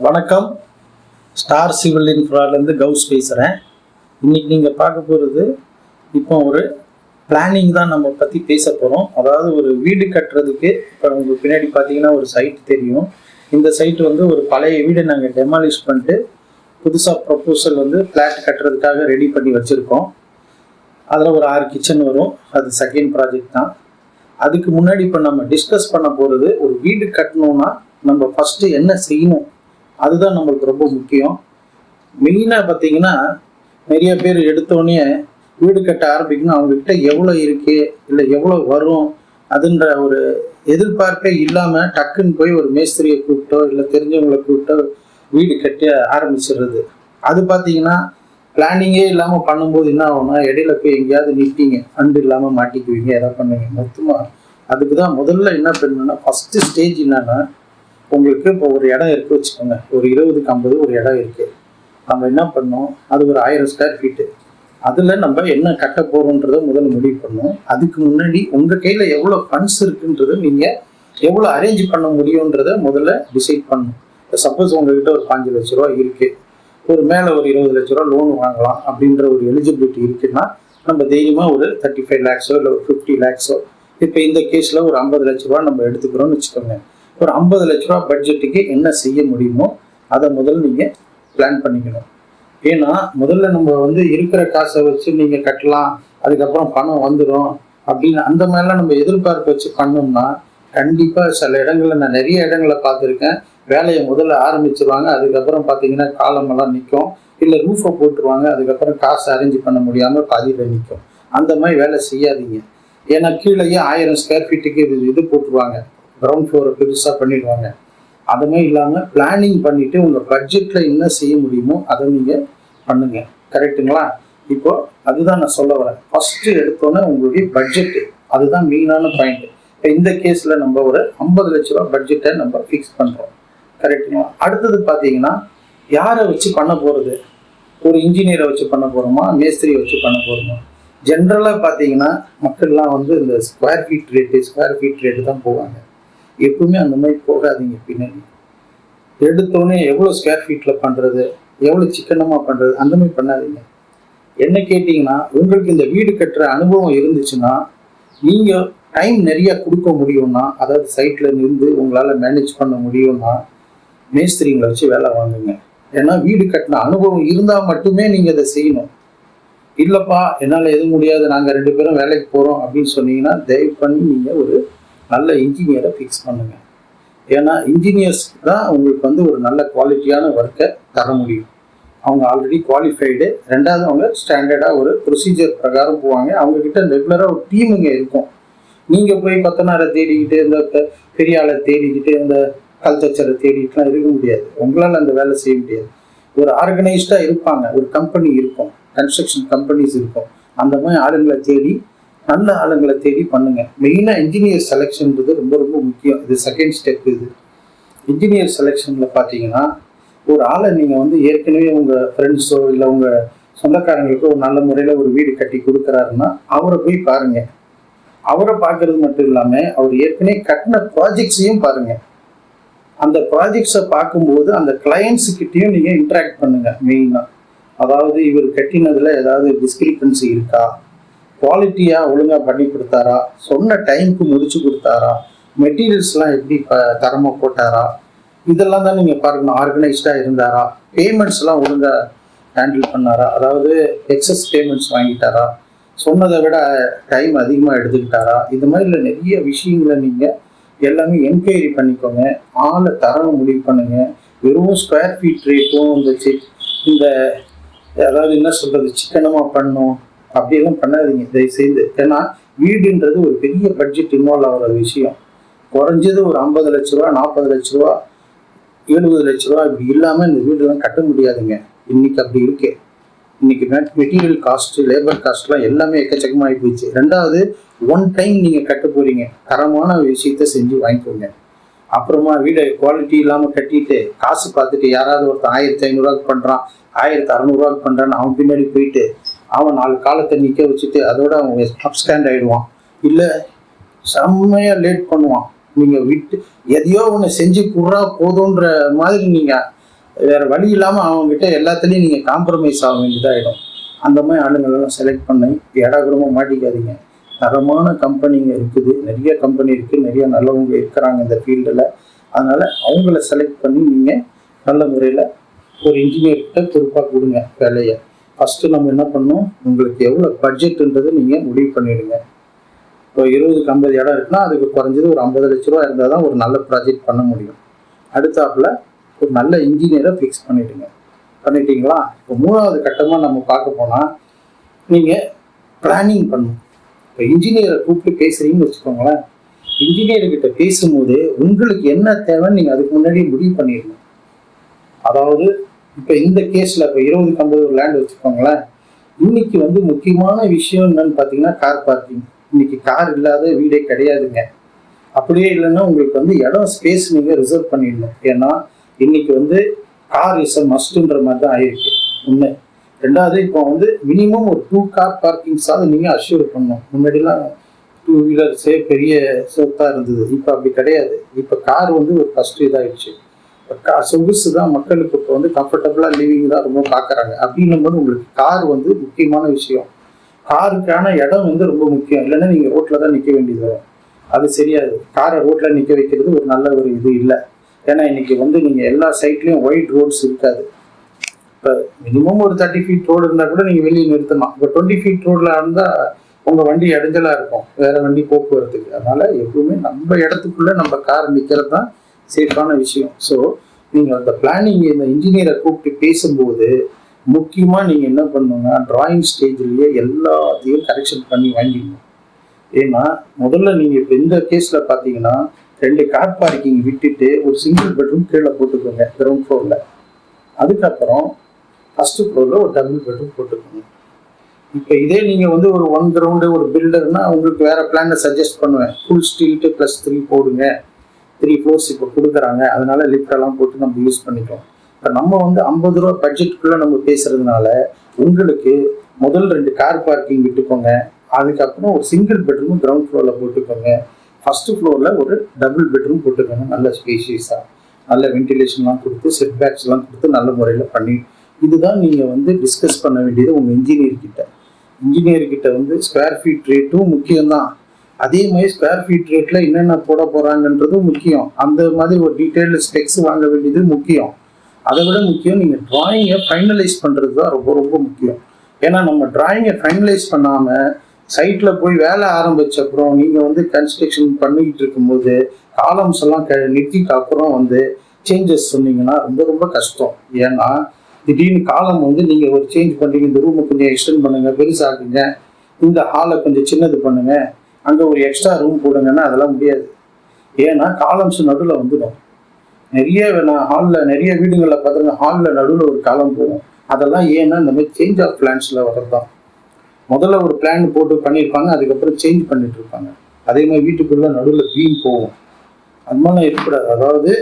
வணக்கம். Star civil இன்ஃப்ராலேருந்து கவுஸ் பேசுகிறேன். இன்னைக்கு நீங்கள் பார்க்க போகிறது இப்போ ஒரு பிளானிங் தான் நம்ம பற்றி பேச போகிறோம். அதாவது ஒரு வீடு கட்டுறதுக்கு இப்போ உங்களுக்கு பின்னாடி பார்த்தீங்கன்னா ஒரு சைட் தெரியும். இந்த சைட் வந்து ஒரு பழைய வீடை நாங்கள் டெமாலிஷ் பண்ணிட்டு புதுசாக ப்ரொப்போசல் வந்து ஃப்ளாட் கட்டுறதுக்காக ரெடி பண்ணி வச்சுருக்கோம். அதில் ஒரு 6 கிச்சன் வரும். அது செகண்ட் ப்ராஜெக்ட் தான். அதுக்கு முன்னாடி இப்போ நம்ம டிஸ்கஸ் பண்ண போகிறது, ஒரு வீடு கட்டணும்னா நம்ம ஃபஸ்ட்டு என்ன செய்யணும், அதுதான் நம்மளுக்கு ரொம்ப முக்கியம். மெயினாக பார்த்தீங்கன்னா நிறைய பேர் எடுத்தோடனே வீடு கட்ட ஆரம்பிக்கணும், அவங்கக்கிட்ட எவ்வளோ இருக்கு இல்லை எவ்வளோ வரும் அதுன்ற ஒரு எதிர்பார்ப்பே இல்லாமல் டக்குன்னு போய் ஒரு மேஸ்திரியை கூப்பிட்டோ இல்லை தெரிஞ்சவங்களை கூப்பிட்டோ வீடு கட்ட ஆரம்பிச்சிடுறது. அது பார்த்தீங்கன்னா பிளானிங்கே இல்லாமல் பண்ணும்போது என்ன ஆகும்னா, இடையில போய் எங்கேயாவது நிற்பீங்க, ஃபண்டு இல்லாமல் மாட்டிக்குவீங்க, எதாவது பண்ணுவீங்க மொத்தமாக. அதுக்கு தான் முதல்ல என்ன பண்ணணும்னா, ஃபஸ்ட்டு ஸ்டேஜ் என்னன்னா, உங்களுக்கு இப்போ ஒரு இடம் இருக்குது வச்சுக்கோங்க, ஒரு 20க்கு 50 ஒரு இடம் இருக்குது. நம்ம என்ன பண்ணோம், அது ஒரு 1000 ஸ்கொயர் ஃபீட்டு. அதில் நம்ம என்ன கட்ட போகிறோன்றதை முதல்ல முடிவு பண்ணணும். அதுக்கு முன்னாடி உங்கள் கையில் எவ்வளோ ஃபண்ட்ஸ் இருக்குன்றதை நீங்கள் எவ்வளோ அரேஞ்ச் பண்ண முடியுன்றதை முதல்ல டிசைட் பண்ணணும். சப்போஸ் உங்ககிட்ட ஒரு 5 லட்ச ரூபா இருக்குது, ஒரு மேலே ஒரு 20 லட்ச ரூபா லோன் வாங்கலாம் அப்படின்ற ஒரு எலிஜிபிலிட்டி இருக்குன்னா, நம்ம தைரியமாக ஒரு 35 லேக்ஸோ இல்லை ஒரு 50 லேக்ஸோ, இப்போ இந்த கேஸில் ஒரு 50 லட்ச ரூபா நம்ம எடுத்துக்கிறோம்னு வச்சுக்கோங்க. ஒரு 50 லட்ச ரூபா பட்ஜெட்டுக்கு என்ன செய்ய முடியுமோ அதை முதல்ல நீங்கள் பிளான் பண்ணிக்கணும். ஏன்னா முதல்ல நம்ம வந்து இருக்கிற காசை வச்சு நீங்கள் கட்டலாம், அதுக்கப்புறம் பணம் வந்துடும் அப்படின்னு அந்த மாதிரிலாம் நம்ம எதிர்பார்ப்பு வச்சு பண்ணோம்னா கண்டிப்பாக சில இடங்களில், நான் நிறைய இடங்களை பார்த்துருக்கேன், வேலையை முதல்ல ஆரம்பிச்சிருவாங்க, அதுக்கப்புறம் பார்த்தீங்கன்னா காலமெல்லாம் நிற்கும், இல்லை ரூஃபை போட்டுருவாங்க, அதுக்கப்புறம் காசு அரேஞ்ச் பண்ண முடியாமல் பாதியில் நிற்கும். அந்த மாதிரி வேலை செய்யாதீங்க. ஏன்னா கீழேயே 1000 ஸ்கொயர் ஃபீட்டுக்கு இது போட்டுருவாங்க, கிரவுண்ட் ஃப்ளோரை பெருசாக பண்ணிடுவாங்க. அது மாதிரி இல்லாமல் பிளானிங் பண்ணிவிட்டு உங்கள் பட்ஜெட்டில் என்ன செய்ய முடியுமோ அதை நீங்கள் பண்ணுங்கள். கரெக்டுங்களா? இப்போது அதுதான் நான் சொல்ல வரேன். ஃபஸ்ட்டு எடுத்தோன்னே உங்களுடைய பட்ஜெட்டு, அதுதான் மெயினான பாயிண்ட். இப்போ இந்த கேஸில் நம்ம ஒரு 50 லட்ச ரூபா பட்ஜெட்டை நம்ம ஃபிக்ஸ் பண்ணுறோம். கரெக்டுங்களா? அடுத்தது பார்த்தீங்கன்னா யாரை வச்சு பண்ண போகிறது, ஒரு இன்ஜினியரை வச்சு பண்ண போகிறோமா, மேஸ்திரியை வச்சு பண்ண போகிறோமா? ஜென்ரலாக பார்த்தீங்கன்னா மக்கள்லாம் வந்து இந்த ஸ்கொயர் ஃபீட் ரேட்டு தான் போவாங்க. எப்பவுமே அந்த மாதிரி போகாதீங்க. பின்னாடி எடுத்தோடனே எவ்வளோ ஸ்கொயர் ஃபீட்டில் பண்ணுறது, எவ்வளோ சிக்கனமாக பண்ணுறது, அந்த மாதிரி பண்ணாதீங்க. என்ன கேட்டிங்கன்னா, உங்களுக்கு இந்த வீடு கட்டுற அனுபவம் இருந்துச்சுன்னா, நீங்கள் டைம் நிறையா கொடுக்க முடியும்னா, அதாவது சைட்டில் இருந்து உங்களால் மேனேஜ் பண்ண முடியும்னா மேஸ்திரிங்களை வச்சு வேலை வாங்குங்க. ஏன்னா வீடு கட்டின அனுபவம் இருந்தால் மட்டுமே நீங்கள் அதை செய்யணும். இல்லைப்பா என்னால் எதுவும் முடியாது, நாங்கள் 2 பேரும் வேலைக்கு போகிறோம் அப்படின்னு சொன்னீங்கன்னா தயவு பண்ணி நீங்கள் ஒரு நல்ல இன்ஜினியரை ஃபிக்ஸ் பண்ணுங்க. ஏன்னா இன்ஜினியர்ஸ் தான் உங்களுக்கு வந்து ஒரு நல்ல குவாலிட்டியான ஒர்க்கை தர முடியும். அவங்க ஆல்ரெடி குவாலிஃபைடு, ரெண்டாவது அவங்க ஸ்டாண்டர்டாக ஒரு ப்ரொசீஜர் பிரகாரம் போவாங்க. அவங்கக்கிட்ட ரெகுலராக ஒரு டீமுங்க இருக்கும். நீங்கள் போய் கொத்தனாரை தேடிக்கிட்டு, இந்த பெரிய ஆளை தேடிக்கிட்டு, இந்த கல்ச்சரை தேடிக்கிட்டுலாம் இருக்க முடியாது. உங்களால் அந்த வேலை செய்ய முடியாது. ஒரு ஆர்கனைஸ்டாக இருப்பாங்க, ஒரு கம்பெனி இருக்கும், கன்ஸ்ட்ரக்ஷன் கம்பெனிஸ் இருக்கும். அந்த மாதிரி ஆளுங்களை தேடி, நல்ல ஆளுங்களை தேடி பண்ணுங்க. மெயினாக இன்ஜினியர் செலெக்ஷன்றது ரொம்ப ரொம்ப முக்கியம். இது செகண்ட் ஸ்டெப். இது இன்ஜினியர் செலெக்ஷனில் பார்த்தீங்கன்னா, ஒரு ஆளை நீங்கள் வந்து ஏற்கனவே உங்கள் ஃப்ரெண்ட்ஸோ இல்லை உங்கள் சொந்தக்காரங்களுக்கோ ஒரு நல்ல முறையில் ஒரு வீடு கட்டி கொடுக்குறாருன்னா அவரை போய் பாருங்கள். அவரை பார்க்கறது மட்டும் இல்லாமல் அவர் ஏற்கனவே கட்டின ப்ராஜெக்ட்ஸையும் பாருங்கள். அந்த ப்ராஜெக்ட்ஸை பார்க்கும்போது அந்த கிளையண்ட்ஸுக்கிட்டையும் நீங்கள் இன்ட்ராக்ட் பண்ணுங்கள். மெயினாக அதாவது இவர் கட்டினதில் ஏதாவது டிஸ்கிரிப்பன்சி இருக்கா, குவாலிட்டியாக ஒழுங்காக பண்ணி கொடுத்தாரா, சொன்ன டைமுக்கு முடிச்சு கொடுத்தாரா, மெட்டீரியல்ஸ்லாம் எப்படி தரமாக போட்டாரா, இதெல்லாம் தான் நீங்கள் பார்க்கணும். ஆர்கனைஸ்டாக இருந்தாரா, பேமெண்ட்ஸ்லாம் ஒழுங்காக ஹேண்டில் பண்ணாரா, அதாவது எக்ஸஸ் பேமெண்ட்ஸ் வாங்கிட்டாரா, சொன்னதை விட டைம் அதிகமாக எடுத்துக்கிட்டாரா, இது மாதிரி நிறைய விஷயங்களை நீங்கள் எல்லாமே என்கொயரி பண்ணிக்கோங்க. ஆளை தரம் முடிவு பண்ணுங்கள். வெறும் ஸ்கொயர் ஃபீட் ரேட்டும் இந்த அதாவது என்ன சொல்கிறது, சிக்கனமாக பண்ணணும் அப்படியெல்லாம் பண்ணாதீங்க தயவுசெய்து. ஏன்னா வீடுன்றது ஒரு பெரிய பட்ஜெட் இன்வால்வ் ஆகிற விஷயம். குறைஞ்சது ஒரு 50 லட்ச ரூபா, 40 லட்ச ரூபா, 70 லட்ச ரூபா இப்படி இல்லாமல் இந்த வீடெல்லாம் கட்ட முடியாதுங்க. இன்னைக்கு அப்படி இருக்கு. இன்னைக்கு மெட்டீரியல் காஸ்ட்டு, லேபர் காஸ்ட்லாம் எல்லாமே எக்கச்சக்கமாகி போயிடுச்சு. ரெண்டாவது, ஒன் டைம் நீங்கள் கட்ட போகிறீங்க, தரமான விஷயத்த செஞ்சு வாங்கிக்கோங்க. அப்புறமா வீடை குவாலிட்டி இல்லாமல் கட்டிட்டு காசு பார்த்துட்டு யாராவது ஒருத்தன் 1500 பண்ணுறான், 1600 பண்ணுறான்னு அவன் பின்னாடி போயிட்டு அவன் 4 காலத்தை நிற்க வச்சுட்டு அதோட அவன் அப்ஸ்டாண்ட் ஆகிடுவான், இல்லை செம்மையாக லேட் பண்ணுவான். நீங்கள் விட்டு எதையோ ஒன்று செஞ்சு குறா போதுன்ற மாதிரி நீங்கள் வேற வழி இல்லாமல் அவங்ககிட்ட எல்லாத்துலேயும் நீங்கள் காம்ப்ரமைஸ் ஆக வேண்டியதாகிடும். அந்த மாதிரி ஆளுங்களெல்லாம் செலக்ட் பண்ணி இடகுடமாக மாட்டிக்காதீங்க. தரமான கம்பெனிங்க இருக்குது, நிறைய கம்பெனி இருக்குது, நிறைய நல்லவங்க இருக்கிறாங்க இந்த ஃபீல்டில். அதனால் அவங்கள செலக்ட் பண்ணி நீங்கள் நல்ல முறையில் ஒரு இன்ஜினியர்கிட்ட பொறுப்பாக கொடுங்க வேலையை. ஃபஸ்ட்டு நம்ம என்ன பண்ணணும், உங்களுக்கு எவ்வளோ பட்ஜெட்டுன்றதை நீங்கள் முடிவு பண்ணிவிடுங்க. இப்போ 20க்கு 50 இடம் இருக்குன்னா அதுக்கு குறைஞ்சது ஒரு 50 லட்ச ரூபா இருந்தால் தான் ஒரு நல்ல ப்ராஜெக்ட் பண்ண முடியும். அடுத்தாப்புல ஒரு நல்ல இன்ஜினியரை ஃபிக்ஸ் பண்ணிட்டீங்களா? இப்போ 3வது கட்டமாக நம்ம பார்க்க போனால் நீங்கள் பிளானிங் பண்ணணும். இப்போ இன்ஜினியரை கூப்பிட்டு பேசுகிறீங்கன்னு வச்சுக்கோங்களேன். இன்ஜினியர்கிட்ட பேசும்போது உங்களுக்கு என்ன தேவைன்னு நீங்கள் அதுக்கு முன்னாடியே முடிவு பண்ணிடணும். அதாவது இப்போ இந்த கேஸில் இப்போ 20க்கு 50 ஒரு லேண்ட் வச்சுக்கோங்களேன். இன்னைக்கு முக்கியமான விஷயம் என்னன்னு பார்த்தீங்கன்னா கார் பார்க்கிங். இன்னைக்கு கார் இல்லாத வீடே கிடையாதுங்க. அப்படியே இல்லைன்னா உங்களுக்கு இடம் ஸ்பேஸ் நீங்கள் ரிசர்வ் பண்ணிடணும். ஏன்னா இன்னைக்கு கார் இஸ் அ மஸ்ட்ன்ற மாதிரி தான் ஆயிருக்கு ஒன்று. ரெண்டாவது இப்போ மினிமம் ஒரு 2 கார் பார்க்கிங்ஸாவது நீங்கள் அஷ்யூர் பண்ணணும். முன்னாடிலாம் 2 வீலர்ஸே பெரிய சொத்தாக இருந்தது, இப்போ அப்படி கிடையாது. இப்போ கார் ஒரு ஃபஸ்ட்டு இதாகிடுச்சு. சொகுசு தான் மக்களுக்கு இப்போ கம்ஃபர்டபுளாக லிவிங் தான் ரொம்ப பார்க்குறாங்க. அப்படின்னும் போது உங்களுக்கு கார் முக்கியமான விஷயம். காருக்கான இடம் ரொம்ப முக்கியம். இல்லைன்னா நீங்கள் ரோட்டில் தான் நிற்க வேண்டியது வரும். அது சரியாது. காரை ரோட்டில் நிற்க வைக்கிறது ஒரு நல்ல ஒரு இது இல்லை. ஏன்னா இன்னைக்கு நீங்கள் எல்லா சைட்லேயும் ஒயிட் ரோட்ஸ் இருக்காது. இப்போ மினிமம் ஒரு 30 ஃபீட் ரோடு இருந்தால் கூட நீங்கள் வெளியே நிறுத்தலாம். இப்போ 20 ஃபீட் ரோடில் இருந்தால் உங்கள் வண்டி இடைஞ்சலாக இருக்கும் வேறு வண்டி போக்குவரத்துக்கு. அதனால் எப்பவுமே நம்ம இடத்துக்குள்ளே நம்ம கார் நிற்கிறது தான் சேஃபான விஷயம். ஸோ நீங்கள் அந்த பிளானிங் இந்த இன்ஜினியரை கூப்பிட்டு பேசும்போது முக்கியமாக நீங்கள் என்ன பண்ணணும்னா டிராயிங் ஸ்டேஜ்லேயே எல்லாத்தையும் கரெக்ஷன் பண்ணி வாங்கிடணும். ஏன்னா முதல்ல நீங்கள் இப்போ இந்த கேஸில் பார்த்தீங்கன்னா 2 கார் பார்க்கிங் விட்டுட்டு ஒரு சிங்கிள் பெட்ரூம் கீழே போட்டுக்கோங்க கிரவுண்ட் ஃப்ளோரில். அதுக்கப்புறம் ஃபஸ்ட்டு ஃப்ளோரில் ஒரு டபுள் பெட்ரூம் போட்டுக்கோங்க. இப்போ இதே நீங்கள் ஒரு 1 கிரவுண்டு ஒரு பில்டர்னா உங்களுக்கு வேறு பிளானை சஜஸ்ட் பண்ணுவேன். ஃபுல் ஸ்டீல்ட்டு +3 போடுங்க. 3 floors இப்போ கொடுக்குறாங்க, அதனால லிஃப்டெல்லாம் போட்டு நம்ம யூஸ் பண்ணிக்கலாம். இப்போ நம்ம 50 ரூபா பட்ஜெட்டுக்குள்ளே நம்ம பேசுறதுனால உங்களுக்கு முதல் 2 கார் பார்க்கிங் விட்டுக்கோங்க. அதுக்கப்புறம் ஒரு சிங்கிள் பெட்ரூம் கிரவுண்ட் ஃப்ளோரில் போட்டுக்கோங்க. ஃபஸ்ட்டு ஃப்ளோரில் ஒரு டபுள் பெட்ரூம் போட்டுக்கோங்க. நல்ல ஸ்பேஷியஸாக நல்ல வென்டிலேஷன்லாம் கொடுத்து செட்பேக்ஸ்லாம் கொடுத்து நல்ல முறையில் பண்ணி இதுதான் நீங்கள் டிஸ்கஸ் பண்ண வேண்டியது உங்கள் இன்ஜினியர்கிட்ட. இன்ஜினியர்கிட்ட ஸ்கொயர் ஃபீட் ரேட்டும் முக்கியம்தான். அதே மாதிரி ஸ்கொயர் ஃபீட் ரேட்டில் என்னென்ன போட போகிறாங்கன்றதும் முக்கியம். அந்த மாதிரி ஒரு டீட்டெயில்டு ஸ்பெக்ஸ் வாங்க வேண்டியது முக்கியம். அதை விட முக்கியம் நீங்கள் டிராயிங்கை ஃபைனலைஸ் பண்ணுறது தான் ரொம்ப ரொம்ப முக்கியம். ஏன்னா நம்ம டிராயிங்கை ஃபைனலைஸ் பண்ணாமல் சைட்டில் போய் வேலை ஆரம்பித்த அப்புறம் நீங்கள் கன்ஸ்ட்ரக்ஷன் பண்ணிக்கிட்டு இருக்கும்போது காலம்ஸ் எல்லாம் நிறுத்திட்டு அப்புறம் சேஞ்சஸ் சொன்னீங்கன்னா ரொம்ப ரொம்ப கஷ்டம். ஏன்னா திடீர்னு காலம் நீங்கள் ஒரு சேஞ்ச் பண்ணுறீங்க, இந்த ரூமை கொஞ்சம் எக்ஸ்டெண்ட் பண்ணுங்கள், பெருசாகுங்க, இந்த ஹாலை கொஞ்சம் சின்னது பண்ணுங்கள், அங்கே ஒரு எக்ஸ்ட்ரா ரூம் போடுங்கன்னா அதெல்லாம் முடியாது. ஏன்னா காலம்ஸ் நடுவில் வந்துடும். நான் ஹாலில் நிறைய வீடுகளில் பார்த்தீங்கன்னா ஹாலில் நடுவில் ஒரு காலம் போகும். அதெல்லாம் ஏன்னா இந்த மாதிரி சேஞ்ச் ஆஃப் பிளான்ஸில் வர்றது தான். முதல்ல ஒரு பிளான் போட்டு பண்ணியிருப்பாங்க, அதுக்கப்புறம் சேஞ்ச் பண்ணிட்டு இருப்பாங்க. அதே மாதிரி வீட்டுக்குள்ளே நடுவில் பீம் போகும். அது மாதிரிலாம் இருக்கக்கூடாது. அதாவது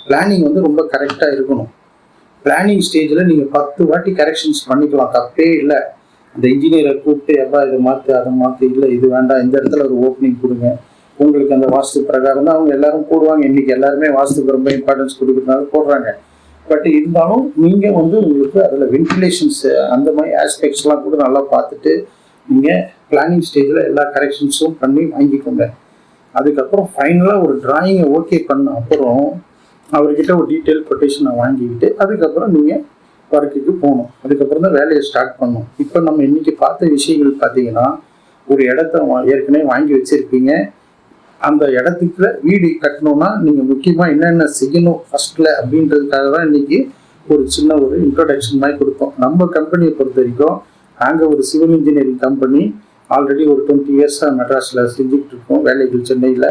பிளானிங் ரொம்ப கரெக்டாக இருக்கணும். பிளானிங் ஸ்டேஜில் நீங்கள் 10 வாட்டி கரெக்ஷன்ஸ் பண்ணிக்கலாம், தப்பே இல்லை. அந்த இன்ஜினியரை கூப்பிட்டு எப்பா இதை மாற்று அதை மாற்று, இல்லை இது வேண்டாம், இந்த இடத்துல ஒரு ஓப்பனிங் கொடுங்க, உங்களுக்கு அந்த வாஸ்து பிரகாரம் தான் அவங்க எல்லாரும் போடுவாங்க. இன்னைக்கு எல்லாருமே வாஸ்துக்கு ரொம்ப இம்பார்ட்டன்ஸ் கொடுக்குறதுனால போடுறாங்க. பட் இருந்தாலும் நீங்கள் உங்களுக்கு அதில் வென்டிலேஷன்ஸ் அந்த மாதிரி ஆஸ்பெக்ட்ஸ்லாம் கூட நல்லா பார்த்துட்டு நீங்கள் பிளானிங் ஸ்டேஜில் எல்லா கரெக்ஷன்ஸும் பண்ணி வாங்கிக்கோங்க. அதுக்கப்புறம் ஃபைனலாக ஒரு டிராயிங்கை ஓகே பண்ண அப்புறம் அவர்கிட்ட ஒரு டீட்டெயில் கொட்டேஷனை வாங்கிக்கிட்டு அதுக்கப்புறம் நீங்கள் ஒர்க்குக்கு போகணும். அதுக்கப்புறம் தான் வேலையை ஸ்டார்ட் பண்ணணும். இப்போ நம்ம இன்னைக்கு பார்த்த விஷயங்கள் பார்த்தீங்கன்னா ஒரு இடத்த ஏற்கனவே வாங்கி வச்சுருப்பீங்க. அந்த இடத்துக்குள்ள வீடு கட்டணும்னா நீங்கள் முக்கியமாக என்னென்ன செய்யணும் ஃபர்ஸ்ட்ல அப்படின்றதுக்காக தான் இன்னைக்கு ஒரு சின்ன ஒரு இன்ட்ரோடக்ஷன் மாதிரி கொடுத்தோம். நம்ம கம்பெனியை பொறுத்த வரைக்கும் நாங்கள் ஒரு சிவில் இன்ஜினியரிங் கம்பெனி. ஆல்ரெடி ஒரு 20 இயர்ஸாக மெட்ராஸில் செஞ்சுக்கிட்டு இருக்கோம். வேலைகள் சென்னையில்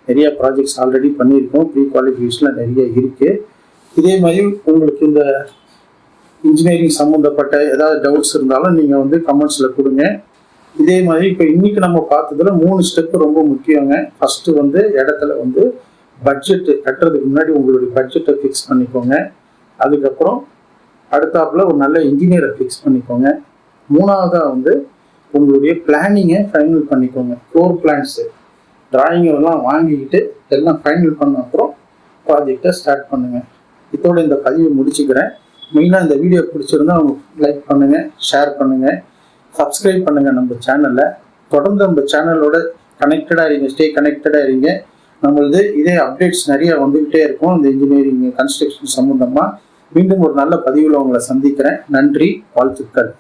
நிறைய ப்ராஜெக்ட்ஸ் ஆல்ரெடி பண்ணியிருக்கோம். ப்ரீ குவாலிஃபிகேஷன்லாம் நிறைய இருக்குது. இதே மாதிரி உங்களுக்கு இந்த இன்ஜினியரிங் சம்மந்தப்பட்ட ஏதாவது டவுட்ஸ் இருந்தாலும் நீங்கள் கமெண்ட்ஸில் கொடுங்க. இதே மாதிரி இப்போ இன்னைக்கு நம்ம பார்த்ததுல 3 ஸ்டெப்பு ரொம்ப முக்கியங்க. ஃபர்ஸ்ட்டு இடத்துல பட்ஜெட்டு கட்டுறதுக்கு முன்னாடி உங்களுடைய பட்ஜெட்டை ஃபிக்ஸ் பண்ணிக்கோங்க. அதுக்கப்புறம் அடுத்தாப்புல ஒரு நல்ல இன்ஜினியரை ஃபிக்ஸ் பண்ணிக்கோங்க. மூணாவதாக உங்களுடைய பிளானிங்கை ஃபைனல் பண்ணிக்கோங்க. ஃப்ளோர் பிளான்ஸு டிராயிங்கெல்லாம் வாங்கிக்கிட்டு எல்லாம் ஃபைனல் பண்ண அப்புறம் ப்ராஜெக்டை ஸ்டார்ட் பண்ணுங்கள். இதோட இந்த பதிவை முடிச்சுக்கிறேன். மெயினாக இந்த வீடியோ பிடிச்சிருந்தா அவங்க லைக் பண்ணுங்கள், ஷேர் பண்ணுங்கள், சப்ஸ்கிரைப் பண்ணுங்கள் நம்ம சேனலை. தொடர்ந்து நம்ம சேனலோட கனெக்டடாக இருங்க, ஸ்டே கனெக்டடாக இருங்க. நம்மளது இதே அப்டேட்ஸ் நிறைய வந்துக்கிட்டே இருக்கும் இந்த இன்ஜினியரிங் கன்ஸ்ட்ரக்ஷன் சம்மந்தமாக. மீண்டும் ஒரு நல்ல பதிவில் உங்களை சந்திக்கிறேன். நன்றி, வாழ்த்துக்கள்.